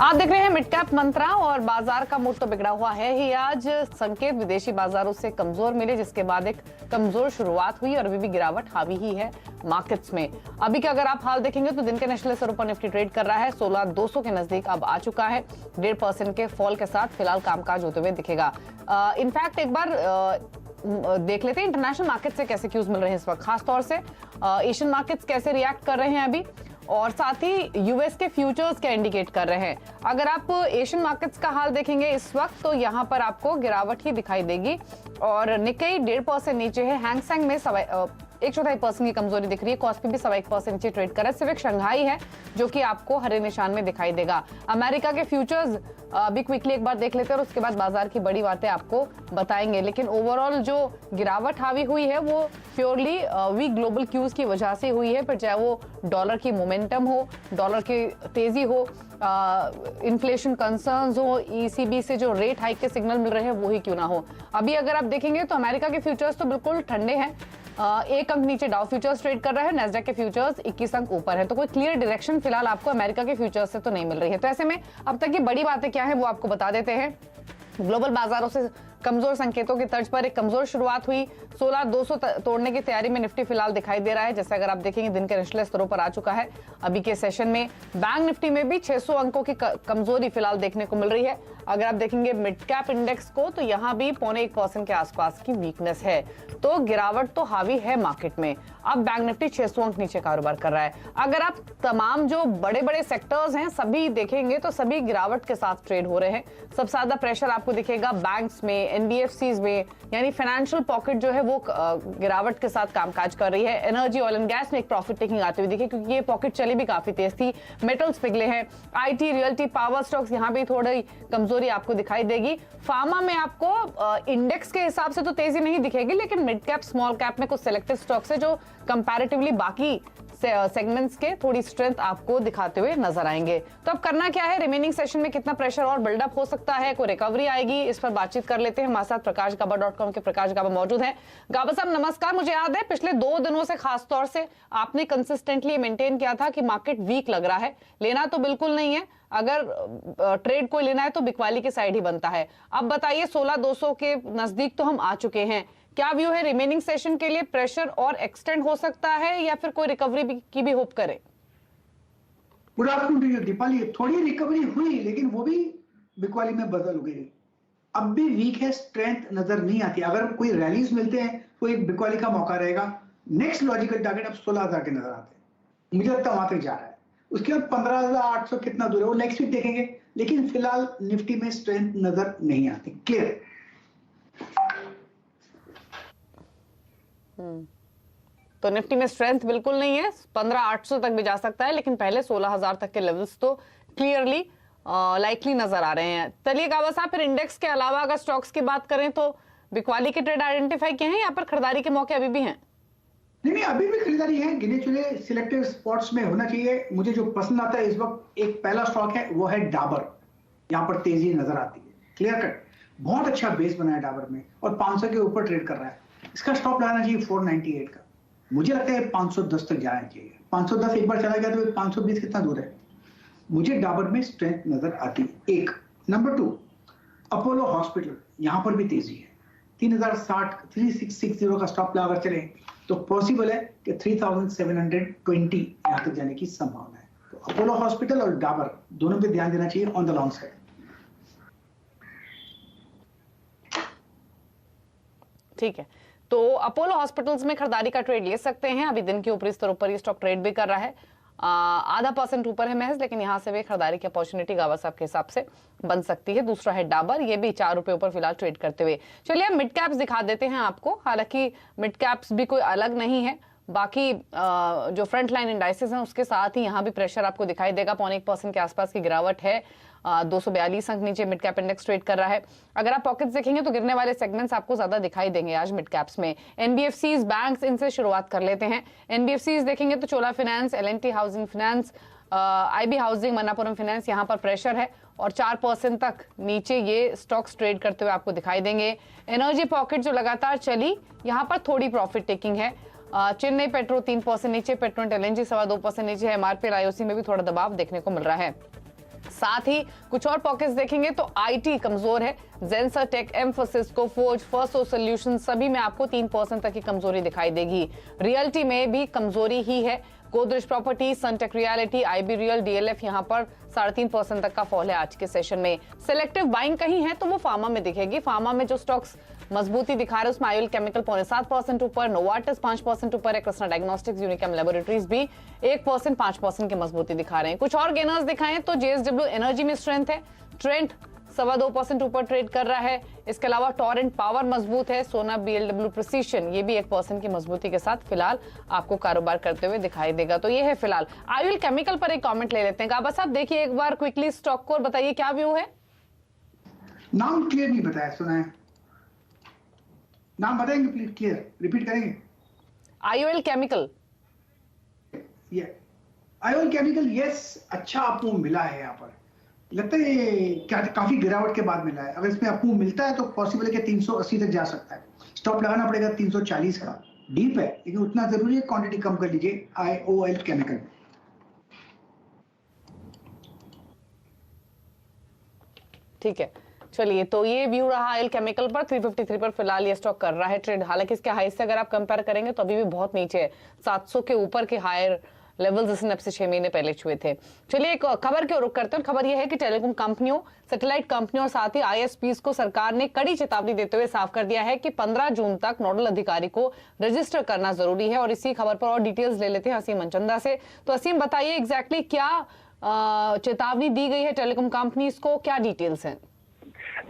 आप देख रहे हैं मिड कैप मंत्रा और बाजार का मूड तो बिगड़ा हुआ है ही। आज संकेत विदेशी बाजारों से कमजोर मिले, जिसके बाद एक कमजोर शुरुआत हुई और अभी भी गिरावट हावी ही है मार्केट्स में। अभी के अगर आप हाल देखेंगे तो दिन के नेशनल स्तर पर निफ्टी ट्रेड कर रहा है 16,200 के नजदीक अब आ चुका है। 1.5% के फॉल के साथ फिलहाल कामकाज होते हुए दिखेगा। इनफैक्ट एक बार देख लेते हैं इंटरनेशनल मार्केट से कैसे क्यूज मिल रहे हैं इस वक्त, खासतौर से एशियन मार्केट्स कैसे रिएक्ट कर रहे हैं अभी, और साथ ही यूएस के फ्यूचर्स क्या इंडिकेट कर रहे हैं। अगर आप एशियन मार्केट्स का हाल देखेंगे इस वक्त तो यहाँ पर आपको गिरावट ही दिखाई देगी और निक्केई 1.5% नीचे है। हैंगसेंग में 1.25% की कमजोरी दिख रही है। कॉस्पी भी 1.25% नीचे ट्रेड कर रहा है। सिर्फ एक शंघाई है जो कि आपको हरे निशान में दिखाई देगा। अमेरिका के फ्यूचर्स अभी क्विकली एक बार देख लेते हैं और उसके बाद बाजार की बड़ी बातें आपको बताएंगे। लेकिन ओवरऑल जो गिरावट हावी हुई है वो प्योरली वीक ग्लोबल क्यूज की वजह से हुई है। फिर चाहे वो डॉलर की मोमेंटम हो, डॉलर की तेजी हो, इन्फ्लेशन कंसर्न्स हो, ईसीबी से जो रेट हाइक के सिग्नल मिल रहे हैं वो ही क्यों ना हो। अभी अगर आप देखेंगे तो अमेरिका के फ्यूचर्स तो बिल्कुल ठंडे हैं। एक अंक नीचे डाउ फ्यूचर्स ट्रेड कर रहा है, नैस्डैक के फ्यूचर्स 21 अंक ऊपर है। तो कोई क्लियर डायरेक्शन फिलहाल आपको अमेरिका के फ्यूचर्स से तो नहीं मिल रही है। तो ऐसे में अब तक की बड़ी बातें क्या है वो आपको बता देते हैं। ग्लोबल बाजारों से कमजोर संकेतों की तर्ज पर एक कमजोर शुरुआत हुई। 16,200 तोड़ने की तैयारी में निफ्टी फिलहाल दिखाई दे रहा है। जैसे अगर आप देखेंगे दिन के निचले स्तरों पर आ चुका है। अभी के सेशन में बैंक निफ्टी में भी 600 अंकों की कमजोरी फिलहाल देखने को मिल रही है। अगर आप देखेंगे मिड कैप इंडेक्स को तो यहाँ भी 0.25% के आसपास की वीकनेस है। तो गिरावट तो हावी है मार्केट में। अब बैंक निफ्टी 600 अंक नीचे कारोबार कर रहा है। अगर आप तमाम जो बड़े बड़े सेक्टर्स हैं सभी देखेंगे तो सभी गिरावट के साथ ट्रेड हो रहे हैं। सबसे ज्यादा प्रेशर आपको दिखेगा बैंक्स में, एनबीएफसीज में, यानी फाइनेंशियल पॉकेट जो है वो गिरावट के साथ कामकाज कर रही है। एनर्जी, ऑयल एंड गैस में एक प्रॉफिट टेकिंग आती हुई दिखी क्योंकि ये पॉकेट चली भी काफी तेज थी। मेटल्स पिघले हैं। आईटी, रियल्टी, पावर स्टॉक्स यहाँ भी थोड़ी कमजोरी आपको दिखाई देगी। फार्मा में आपको इंडेक्स के हिसाब से तो तेजी नहीं दिखेगी, लेकिन मिड कैप, स्मॉल कैप में कुछ सिलेक्टेड स्टॉक्स है जो कंपैरेटिवली बाकी सेगमेंट्स के थोड़ी स्ट्रेंथ आपको दिखाते हुए नजर आएंगे। तो अब करना क्या है, रिमेनिंग सेशन में कितना प्रेशर और बिल्डअप हो सकता है, कोई रिकवरी आएगी, इस पर बातचीत कर लेते हैं। हमारे साथ प्रकाशगाबा.com के प्रकाश गाबा मौजूद हैं। गाबा साहब नमस्कार। मुझे याद है पिछले 2 दिनों से खास तौर से आपने कंसिस्टेंटली मेंटेन किया था कि मार्केट वीक लग रहा है, लेना तो बिल्कुल नहीं है, अगर ट्रेड कोई लेना है तो बिकवाली की साइड ही बनता है। अब बताइए 16,200 के नजदीक तो हम आ चुके हैं, क्या व्यू है रिमेनिंग सेशन के लिए? प्रेशर और एक्सटेंड हो सकता है या फिर कोई रिकवरी की भी होप करे? Good afternoon Deepali. थोड़ी रिकवरी हुई लेकिन वो भी बिकवाली में बदल गई। अब भी वीक है, स्ट्रेंथ नजर नहीं आती। अगर कोई रैलीज मिलते हैं तो एक बिकवाली का मौका रहेगा। नेक्स्ट लॉजिकल टारगेट अब 16,000 के नजर आते हैं, मुझे लगता है वहां तक जा रहा है। उसके बाद 15,800 कितना दूर है वो नेक्स्ट वीक देखेंगे, लेकिन फिलहाल निफ्टी में स्ट्रेंथ नजर नहीं आती। क्लियर? तो निफ्टी में स्ट्रेंथ बिल्कुल नहीं है। 15,800 तक भी जा सकता है, लेकिन पहले 16,000 तक के लेवल्स तो क्लियरली लाइकली नजर आ रहे हैं। चलिए गाबा साहब, फिर इंडेक्स के अलावा अगर स्टॉक्स की बात करें तो बिकवाली के ट्रेड आइडेंटिफाई किए हैं, यहाँ पर खरीदारी के मौके अभी भी हैं? नहीं, अभी भी खरीदारी है। गिने चुने सिलेक्टेड स्पॉट्स में होना चाहिए। मुझे जो पसंद आता है इस वक्त एक पहला स्टॉक है, वो है डाबर। यहाँ पर तेजी नजर आती है, क्लियर कट। बहुत अच्छा बेस बना है डाबर में और 500 के ऊपर ट्रेड कर रहा है। इसका स्टॉप लगाना चाहिए 498 का। मुझे लगता है 510 तक जाना चाहिए। 510 एक बार चला गया तो 520 कितना दूर है। मुझे डाबर में स्ट्रेंथ नजर आती है। एक नंबर 2 अपोलो हॉस्पिटल, यहां पर भी तेजी है। 3060 3660 का स्टॉप लगाकर चले तो पॉसिबल है कि 3720 यहां तक जाने की संभावना है। तो अपोलो हॉस्पिटल और डाबर दोनों पे ध्यान देना चाहिए ऑन द लॉन्ग साइड। ठीक है, तो अपोलो हॉस्पिटल्स में खरीदारी का ट्रेड ले सकते हैं। अभी दिन के ऊपरी स्तरों पर ये स्टॉक ट्रेड भी कर रहा है, 0.5% ऊपर है महज, लेकिन यहाँ से भी खरीदारी की अपॉर्चुनिटी गावा साहब के हिसाब से बन सकती है। दूसरा है डाबर, ये भी 4 रुपए ऊपर फिलहाल ट्रेड करते हुए। चलिए अब मिड कैप्स दिखा देते हैं आपको। हालांकि मिड कैप्स भी कोई अलग नहीं है, बाकी जो फ्रंट लाइन इंडाइसेस हैं उसके साथ ही यहाँ भी प्रेशर आपको दिखाई देगा। 0.1% के आसपास की गिरावट है। 242 अंक नीचे मिड कैप इंडेक्स ट्रेड कर रहा है। अगर आप पॉकेट्स देखेंगे तो गिरने वाले सेगमेंट्स आपको ज्यादा दिखाई देंगे आज मिड कैप्स में। एनबीएफसीज, बैंक्स, इनसे शुरुआत कर लेते हैं। एनबीएफसीज देखेंगे तो Chola finance, LNT housing finance, IB housing, Manappuram finance, यहाँ पर प्रेशर है और 4% तक नीचे ये स्टॉक्स ट्रेड करते हुए आपको दिखाई देंगे। एनर्जी पॉकेट जो लगातार चली, यहाँ पर थोड़ी प्रॉफिट टेकिंग है। चेन्नई पेट्रो 3% नीचे, पेट्रोनेट एलएनजी 2.25% नीचे है। एमआरपी आईओसी में भी थोड़ा दबाव देखने को मिल रहा है। साथ ही कुछ और पॉकेट्स देखेंगे तो आईटी कमजोर है, Zensar tech, Mphasis, Coforge, first solution सभी में आपको 3% तक की कमजोरी दिखाई देगी। रियल्टी में भी कमजोरी ही है, Godrej property, Sunteck reality, IB real, DLF यहां पर 3.5% तक का फॉल है आज के सेशन में। सिलेक्टिव बाइंग कहीं है तो वो फार्मा में दिखेगी। फार्मा में जो स्टॉक्स मजबूती दिखा रहे हैं उसमें आईएल केमिकल 7% ऊपर, नोवार्टिस 5% ऊपर है, कृष्णा डायग्नोस्टिक्स, यूनिकम लैबोरेटरीज भी 1% 5% की मजबूती दिखा रहे हैं। कुछ और गेनर्स दिखाएं तो जेएसडब्ल्यू एनर्जी में स्ट्रेंथ है, ट्रेंड 2.25% ऊपर ट्रेड कर रहा है। इसके अलावा टॉरेंट पावर मजबूत है, सोना बीएलडब्ल्यू प्रिसीशन ये भी 1% की मजबूती के साथ फिलहाल आपको कारोबार करते हुए दिखाई देगा। तो ये है फिलहाल। आईएल केमिकल पर एक कमेंट ले लेते हैं। बस आप देखिए एक बार क्विकली स्टॉक को और बताइए क्या व्यू है। नाम क्लियर नहीं बताया, सुना है? नाम बताएंगे प्लीज, क्लियर रिपीट करेंगे? IOL chemical. ये आईओएल केमिकल, यस, अच्छा अप मूव मिला है यहाँ पर। लगता है क्या काफी गिरावट के बाद मिला है। अगर इसमें अप मूव मिलता है तो पॉसिबल है कि 380 तक जा सकता है। स्टॉप लगाना पड़ेगा 340 का। डीप है लेकिन उतना जरूरी है, क्वांटिटी कम कर लीजिए आईओएल केमिकल। ठीक है, चलिए तो ये व्यू रहा आयल केमिकल पर। 353 पर फिलहाल ये स्टॉक कर रहा है ट्रेड। हालांकि इसके हाई से अगर आप कंपेयर करेंगे तो अभी भी बहुत नीचे है, 700 के ऊपर के हायर लेवल्स इसने अब से 6 महीने पहले छुए थे। चलिए एक खबर के रुख करते हैं। खबर यह है कि टेलीकॉम कंपनियों, सैटेलाइट कंपनियों और साथ ही आईएसपीज को सरकार ने कड़ी चेतावनी देते हुए साफ कर दिया है कि 15 जून तक नोडल अधिकारी को रजिस्टर करना जरूरी है। और इसी खबर पर और डिटेल्स ले लेते हैं असीम मनचंदा से। तो असीम बताइए एग्जैक्टली क्या चेतावनी दी गई है टेलीकॉम कंपनीज को, क्या डिटेल्स हैं?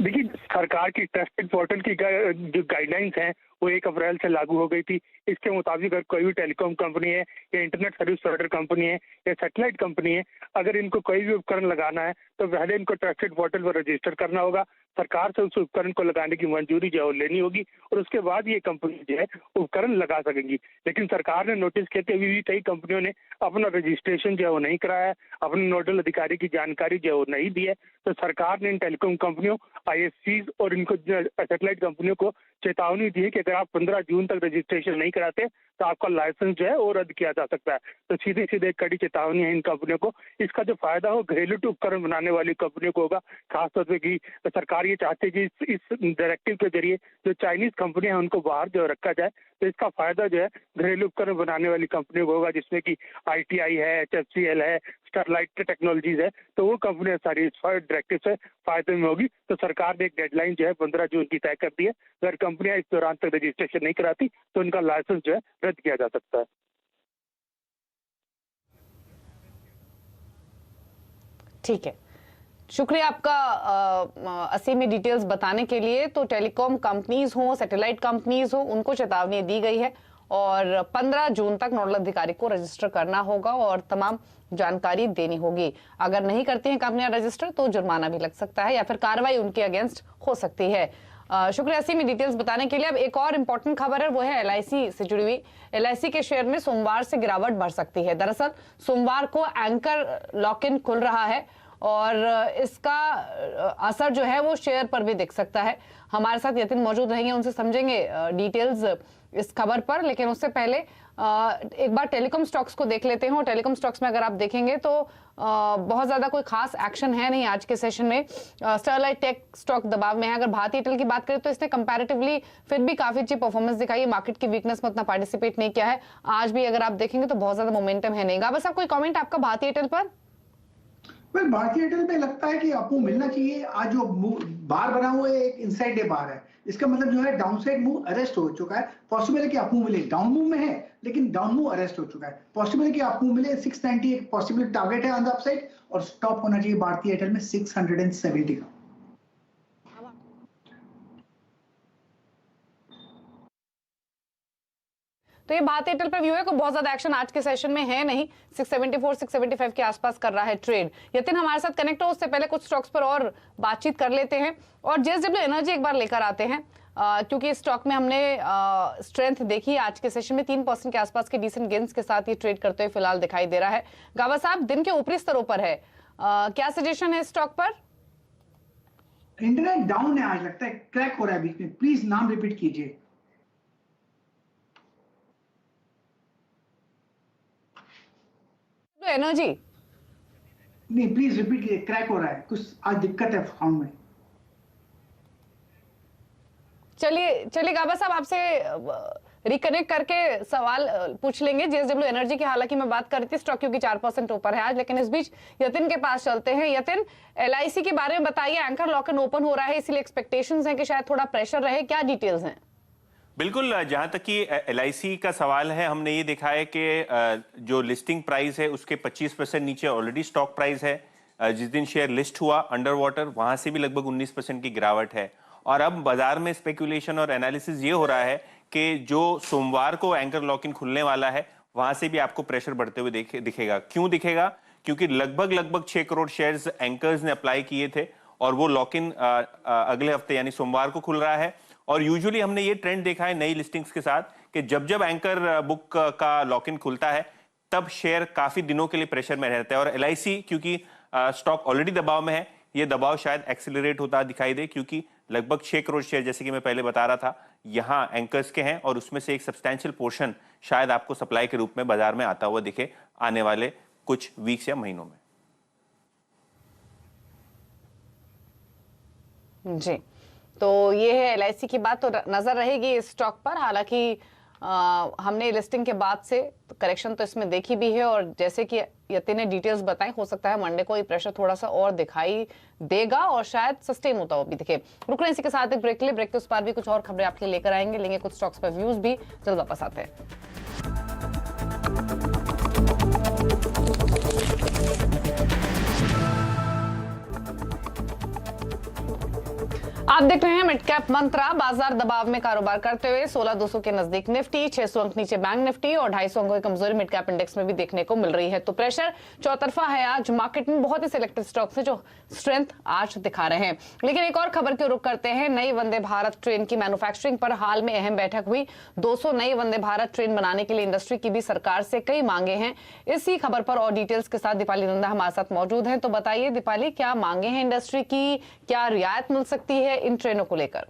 देखिए, सरकार की ट्रस्टेड पोर्टल की जो गाइडलाइंस हैं वो 1 अप्रैल से लागू हो गई थी। इसके मुताबिक अगर कोई भी टेलीकॉम कंपनी है या इंटरनेट सर्विस प्रोवाइडर कंपनी है या सैटेलाइट कंपनी है, अगर इनको कोई भी उपकरण लगाना है तो पहले इनको ट्रस्टेड पोर्टल पर रजिस्टर करना होगा। सरकार से उस उपकरण को लगाने की मंजूरी जो है लेनी होगी और उसके बाद ये कंपनी जो है उपकरण लगा सकेंगी। लेकिन सरकार ने नोटिस किया कि अभी भी कई कंपनियों ने अपना रजिस्ट्रेशन जो है वो नहीं कराया है, अपने नोडल अधिकारी की जानकारी जो है वो नहीं दी है। तो सरकार ने इन टेलीकॉम कंपनियों, आईएसपीज और इनको सैटेलाइट कंपनियों को चेतावनी दी है कि अगर आप 15 जून तक रजिस्ट्रेशन नहीं कराते तो आपका लाइसेंस जो है वो रद्द किया जा सकता है। तो सीधे सीधे कड़ी चेतावनी है इन कंपनियों को। इसका जो फायदा हो घरेलू उपकरण बनाने वाली कंपनियों को होगा, खासतौर पर कि सरकार ये चाहती है कि इस डायरेक्टिव के जरिए जो चाइनीज कंपनियां हैं उनको बाहर जो रखा जाए। तो इसका फायदा जो है घरेलू उपकरण बनाने वाली कंपनियों को होगा, जिसमें कि आईटीआई है, एचएफसीएल है, स्टरलाइट टेक्नोलॉजीज है। तो वो कंपनियां सारी इस डायरेक्टिव से फायदे में होगी। तो सरकार ने एक डेडलाइन जो है 15 जून की तय कर दी है। अगर कंपनियां इस दौरान तक रजिस्ट्रेशन नहीं कराती तो उनका लाइसेंस जो है रद्द किया जा सकता है। ठीक है, शुक्रिया आपका असीम में डिटेल्स बताने के लिए। तो टेलीकॉम कंपनीज हो, सैटेलाइट कंपनीज हो, उनको चेतावनी दी गई है और 15 जून तक नोडल अधिकारी को रजिस्टर करना होगा और तमाम जानकारी देनी होगी। अगर नहीं करती हैं कंपनियां रजिस्टर तो जुर्माना भी लग सकता है या फिर कार्रवाई उनके अगेंस्ट हो सकती है। शुक्रिया असीम में डिटेल्स बताने के लिए। अब एक और इंपॉर्टेंट खबर है, वो है एलआईसी से जुड़ी हुई। एलआईसी के शेयर में सोमवार से गिरावट बढ़ सकती है। दरअसल सोमवार को एंकर लॉक इन खुल रहा है और इसका असर जो है वो शेयर पर भी दिख सकता है। हमारे साथ यतिन मौजूद रहेंगे, उनसे समझेंगे डिटेल्स इस खबर पर। लेकिन उससे पहले एक बार टेलीकॉम स्टॉक्स को देख लेते हैं। टेलीकॉम स्टॉक्स में अगर आप देखेंगे तो बहुत ज्यादा कोई खास एक्शन है नहीं आज के सेशन में। स्टरलाइट टेक स्टॉक दबाव में है। अगर भारतीय एयरटेल की बात करें तो इसने कंपैरेटिवली फिर भी काफी अच्छी परफॉर्मेंस दिखाई है। मार्केट की वीकनेस में उतना पार्टिसिपेट नहीं किया है। आज भी अगर आप देखेंगे तो बहुत ज्यादा मोमेंटम है नहीं। बस आप कोई कॉमेंट आपका भारतीय एयरटेल पर? भारतीय एयरटेल में लगता है कि आपको मिलना चाहिए। आज जो बार बना हुआ है एक इनसाइड डे बार है, इसका मतलब जो है डाउनसाइड मूव अरेस्ट हो चुका है। पॉसिबल है कि आप मूव मिले, डाउन मूव में है लेकिन डाउन मूव अरेस्ट हो चुका है। पॉसिबल है कि आप मूव मिले। 690 एक पॉसिबल टारगेट है ऑन द अपसाइड और स्टॉप होना चाहिए भारतीय एयरटेल में 670 का। तो ये भारतीय एयरटेल पर व्यू है। कोई बहुत ज्यादा एक्शन आज के सेशन में है नहीं। 674 675 के आसपास कर रहा है ट्रेड। यतिन हमारे साथ कनेक्ट हो, उससे पहले कुछ स्टॉक्स पर और बातचीत कर लेते हैं और जेएसडब्ल्यू एनर्जी एक बार लेकर आते हैं क्योंकि इस स्टॉक में हमने स्ट्रेंथ देखी आज के सेशन में। 3% के आसपास के डिसेंट गेन्स के साथ ये ट्रेड करते हुए फिलहाल दिखाई दे रहा है। गावा साहब दिन के ऊपरी स्तरों पर है, क्या सजेशन है स्टॉक पर? इंटरनेट डाउन है आज, लगता है क्रैक हो रहा है बीच में। प्लीज नाम रिपीट कीजिए। एनर्जी नहीं, प्लीज रिपीट, क्रैक हो रहा है कुछ, आज दिक्कत है फोन में। चलिए गाबा साहब, आपसे रिकनेक्ट करके सवाल पूछ लेंगे। जेएसडब्ल्यू एनर्जी की हालांकि मैं बात कर रही थी, स्टॉक क्योंकि 4% ऊपर है आज, लेकिन इस बीच यतिन के पास चलते हैं। यतिन, एलआईसी के बारे में बताइए। एंकर लॉक इन ओपन हो रहा है, इसलिए एक्सपेक्टेशंस हैं कि शायद थोड़ा प्रेशर रहे, क्या डिटेल्स हैं? बिल्कुल, जहां तक कि एलआईसी का सवाल है, हमने ये देखा है कि जो लिस्टिंग प्राइस है उसके 25% नीचे ऑलरेडी स्टॉक प्राइस है। जिस दिन शेयर लिस्ट हुआ अंडर वाटर, वहां से भी लगभग 19% की गिरावट है। और अब बाजार में स्पेकुलेशन और एनालिसिस ये हो रहा है कि जो सोमवार को एंकर लॉक इन खुलने वाला है, वहां से भी आपको प्रेशर बढ़ते हुए दिखेगा। क्यों दिखेगा? क्योंकि लगभग 6 करोड़ शेयर्स एंकर्स ने अप्लाई किए थे और वो लॉक इन अगले हफ्ते यानी सोमवार को खुल रहा है। और यूजुअली हमने ये ट्रेंड देखा है नई लिस्टिंग्स के साथ कि जब एंकर बुक का लॉक इन खुलता है, तब शेयर काफी दिनों के लिए प्रेशर में रहता है। और एलआईसी क्योंकि स्टॉक ऑलरेडी दबाव में है, ये दबाव शायद एक्सेलरेट होता दिखाई दे, क्योंकि लगभग 6 करोड़ शेयर, जैसे कि मैं पहले बता रहा था, यहां एंकर्स के हैं और उसमें से एक सब्सटैंशियल पोर्शन शायद आपको सप्लाई के रूप में बाजार में आता हुआ दिखे आने वाले कुछ वीक्स या महीनों में। जी, तो ये है एलआईसी की बात। तो नजर रहेगी इस स्टॉक पर। हालांकि हमने लिस्टिंग के बाद से तो करेक्शन तो इसमें देखी भी है, और जैसे कि यतिन ने डिटेल्स बताई, हो सकता है मंडे को ये प्रेशर थोड़ा सा और दिखाई देगा और शायद सस्टेन होता हुआ भी दिखे। रुक रहे हैं इसी के साथ एक ब्रेक के लिए। ब्रेक के उस पार भी कुछ और खबरें आपके लिए लेकर आएंगे, लेंगे कुछ स्टॉक्स पर व्यूज भी। जल्द वापस आते हैं। आप देख रहे हैं मिड कैप मंत्रा। बाजार दबाव में कारोबार करते हुए 16,200 के नजदीक निफ्टी, 600 अंक नीचे बैंक निफ्टी और 250 अंकों की कमजोरी मिड कैप इंडेक्स में भी देखने को मिल रही है। तो प्रेशर चौतरफा है आज मार्केट में। बहुत ही सिलेक्टेड स्टॉक्स हैं जो स्ट्रेंथ आज दिखा रहे हैं। लेकिन एक और खबर की रुख करते हैं। नई वंदे भारत ट्रेन की मैन्युफैक्चरिंग पर हाल में अहम बैठक हुई। 200 नई वंदे भारत ट्रेन बनाने के लिए इंडस्ट्री की भी सरकार से कई मांगे हैं। इसी खबर पर और डिटेल्स के साथ दीपाली नंदा हमारे साथ मौजूद हैं। तो बताइए दीपाली, क्या मांगे हैं इंडस्ट्री की, क्या रियायत मिल सकती है इन ट्रेनों को लेकर?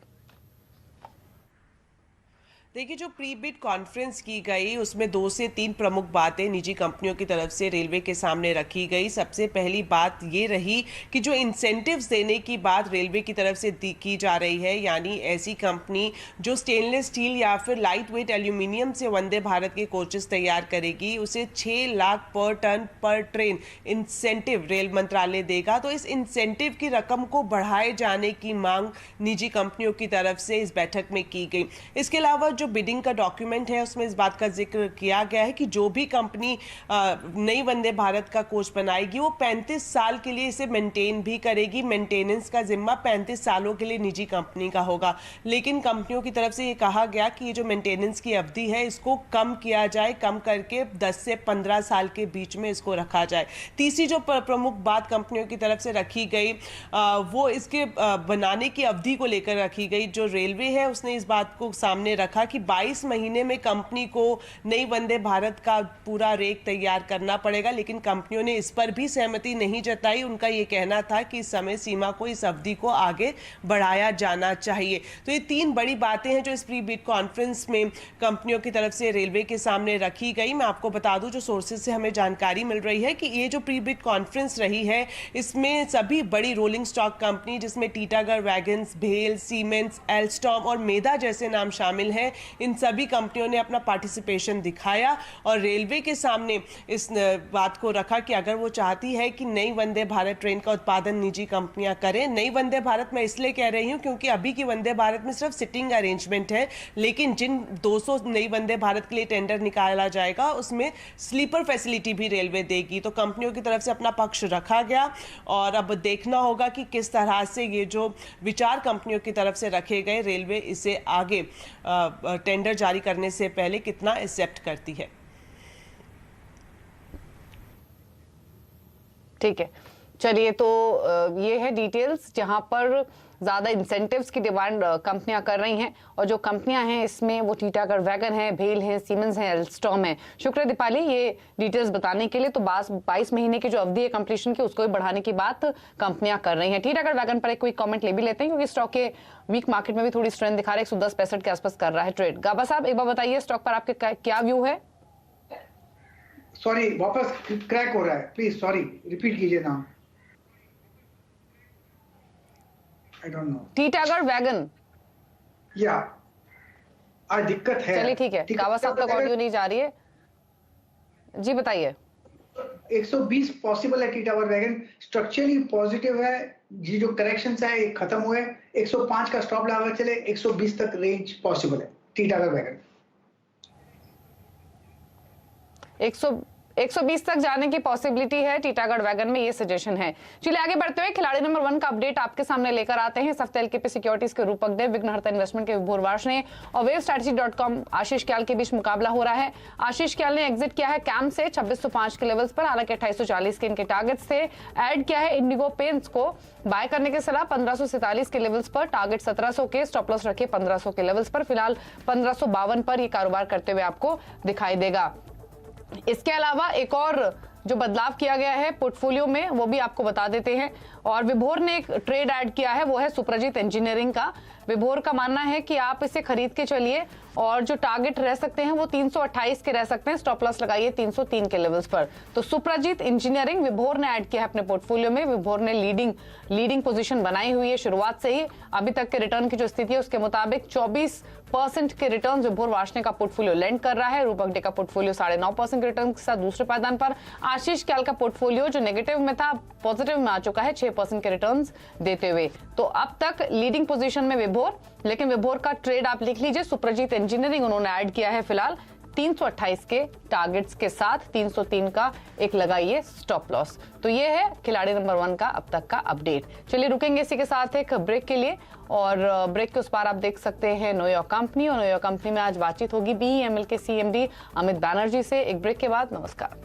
देखिए, जो प्री बिड कॉन्फ्रेंस की गई उसमें 2 से 3 प्रमुख बातें निजी कंपनियों की तरफ से रेलवे के सामने रखी गई। सबसे पहली बात ये रही कि जो इंसेंटिव्स देने की बात रेलवे की तरफ से की जा रही है, यानी ऐसी कंपनी जो स्टेनलेस स्टील या फिर लाइट वेट एल्यूमिनियम से वंदे भारत के कोचेस तैयार करेगी, उसे 6 लाख पर टन पर ट्रेन इंसेंटिव रेल मंत्रालय देगा। तो इस इंसेंटिव की रकम को बढ़ाए जाने की मांग निजी कंपनियों की तरफ से इस बैठक में की गई। इसके अलावा जो बिडिंग का डॉक्यूमेंट है उसमें इस बात का जिक्र किया गया है कि जो भी कंपनी नई वंदे भारत का कोच बनाएगी वो 35 साल के लिए इसे मेंटेन भी करेगी। मेंटेनेंस का जिम्मा 35 सालों के लिए निजी कंपनी का होगा। लेकिन कंपनियों की तरफ से ये कहा गया कि ये जो मेंटेनेंस की अवधि है इसको कम किया जाए, कम करके 10 से 15 साल के बीच में इसको रखा जाए। तीसरी जो प्रमुख बात कंपनियों की तरफ से रखी गई वो इसके बनाने की अवधि को लेकर रखी गई। जो रेलवे है उसने इस बात को सामने रखा कि 22 महीने में कंपनी को नई वंदे भारत का पूरा रेक तैयार करना पड़ेगा, लेकिन कंपनियों ने इस पर भी सहमति नहीं जताई। उनका ये कहना था कि इस समय सीमा को, इस अवधि को आगे बढ़ाया जाना चाहिए। तो ये 3 बड़ी बातें हैं जो इस प्री बिड कॉन्फ्रेंस में कंपनियों की तरफ से रेलवे के सामने रखी गई। मैं आपको बता दूं, जो सोर्सेज से हमें जानकारी मिल रही है कि ये जो प्री बिड कॉन्फ्रेंस रही है इसमें सभी बड़ी रोलिंग स्टॉक कंपनी, जिसमें टीटागढ़ वैगन्स, भेल, सीमेंस, एल्स्टॉम और मेधा जैसे नाम शामिल हैं, इन सभी कंपनियों ने अपना पार्टिसिपेशन दिखाया और रेलवे के सामने इस बात को रखा कि अगर वो चाहती है कि नई वंदे भारत ट्रेन का उत्पादन निजी कंपनियां करें। नई वंदे भारत मैं इसलिए कह रही हूं क्योंकि अभी की वंदे भारत में सिर्फ सिटिंग अरेंजमेंट है, लेकिन जिन 200 नई वंदे भारत के लिए टेंडर निकाला जाएगा उसमें स्लीपर फैसिलिटी भी रेलवे देगी। तो कंपनियों की तरफ से अपना पक्ष रखा गया और अब देखना होगा कि किस तरह से ये जो विचार कंपनियों की तरफ से रखे गए, रेलवे इसे आगे टेंडर जारी करने से पहले कितना एक्सेप्ट करती है। ठीक है, चलिए, तो ये है डिटेल्स जहां पर ज्यादा इंसेंटिव्स की डिमांड कंपनियां कर रही हैं, और जो कंपनियां हैं इसमें वो टीटागढ़ वैगन है, भेल है, सीमेंस है, एल्स्टॉम है। शुक्रिया दीपाली ये डिटेल्स बताने के लिए। तो 22 महीने की जो अवधि है कंप्लीशन की, उसको भी बढ़ाने की बात कंपनियां कर रही हैं। टीटागढ़ वैगन पर एक क्विक कमेंट ले भी लेते हैं क्योंकि स्टॉक के वीक मार्केट में भी थोड़ी स्ट्रेंथ दिखा रहा है, 110 के आसपास कर रहा है ट्रेड। गाबा साहब, एक बार बताइए स्टॉक पर आपके क्या व्यू है? सॉरी, वापस क्रैक हो रहा है, प्लीज सॉरी रिपीट कीजिए नाम। I don't know. Titagarh wagon. या आज दिक्कत है। चलिए ठीक है, कावासाकी तक ऑडियो नहीं जा रही है जी, बताइए। 120 पॉसिबल है टीटागढ़ वैगन, स्ट्रक्चरली पॉजिटिव है, ये जो करेक्शंस है ये खत्म हुए। 105 का स्टॉप लगा चले, 120 तक रेंज पॉसिबल है टीटागढ़ वैगन। 120 तक जाने की पॉसिबिलिटी है टीटागढ़ वैगन में, ये सजेशन है। चलिए आगे बढ़ते हुए खिलाड़ी नंबर 1 का अपडेट आपके सामने लेकर आते हैं। इस हफ्ते एलकेपी सिक्योरिटीज के रूपक देव, विघ्नहर्ता इन्वेस्टमेंट के विभोर वार्ष्णेय और वेवस्ट्रैटेजी.com आशीष क्याल के बीच मुकाबला हो रहा है। आशीष क्याल ने एग्जिट किया है कैम से 2605 के लेवल्स पर, हालांकि 2840 के इनके टारगेट्स थे। ऐड किया है इंडिगो पेंट्स को, बाय करने की सलाह 1547 के लेवल्स पर, टारगेट 1700 के, स्टॉप लॉस रखे 1500 के लेवल्स पर। फिलहाल 1552 पर ये कारोबार करते हुए आपको दिखाई देगा। इसके अलावा एक और जो बदलाव किया गया है पोर्टफोलियो में वो भी आपको बता देते हैं। और विभोर ने एक ट्रेड ऐड किया है, वो है सुप्रजीत इंजीनियरिंग का। विभोर का मानना है कि आप इसे खरीद के चलिए और जो टारगेट रह सकते हैं वो 328 के रह सकते हैं, स्टॉप लॉस लगाइए 303 के लेवल्स पर। तो सुप्रजीत इंजीनियरिंग विभोर ने ऐड किया है अपने पोर्टफोलियो में। विभोर ने लीडिंग पोजीशन बनाई हुई है शुरुआत से ही। अभी तक के रिटर्न की जो स्थिति है उसके मुताबिक 24% के रिटर्न विभोर वार्ष्णेय का पोर्टफोलियो लैंड कर रहा है। रूपक डे का पोर्टफोलियो 9.5% के रिटर्न के साथ दूसरे पायदान पर। आशीष क्याल का पोर्टफोलियो जो नेगेटिव में था पॉजिटिव में आ चुका है 6% के रिटर्न्स देते हुए। तो अब तक लीडिंग पोजीशन में विभोर, लेकिन विभोर का ट्रेड आप लिख लीजिए, सुप्रजीत इंजीनियरिंग उन्होंने ऐड किया है फिलहाल 328 के टारगेट्स के साथ, 303 का एक लगाइए स्टॉप लॉस। तो ये है खिलाड़ी नंबर 1 का अब तक का अपडेट। चलिए रुकेंगे इसी के साथ एक ब्रेक के लिए, और ब्रेक के उस पार आप देख सकते हैं नो योर कंपनी, और नो योर कंपनी में आज बातचीत होगी BEML के CMD अमित बैनर्जी से। एक ब्रेक के बाद नमस्कार।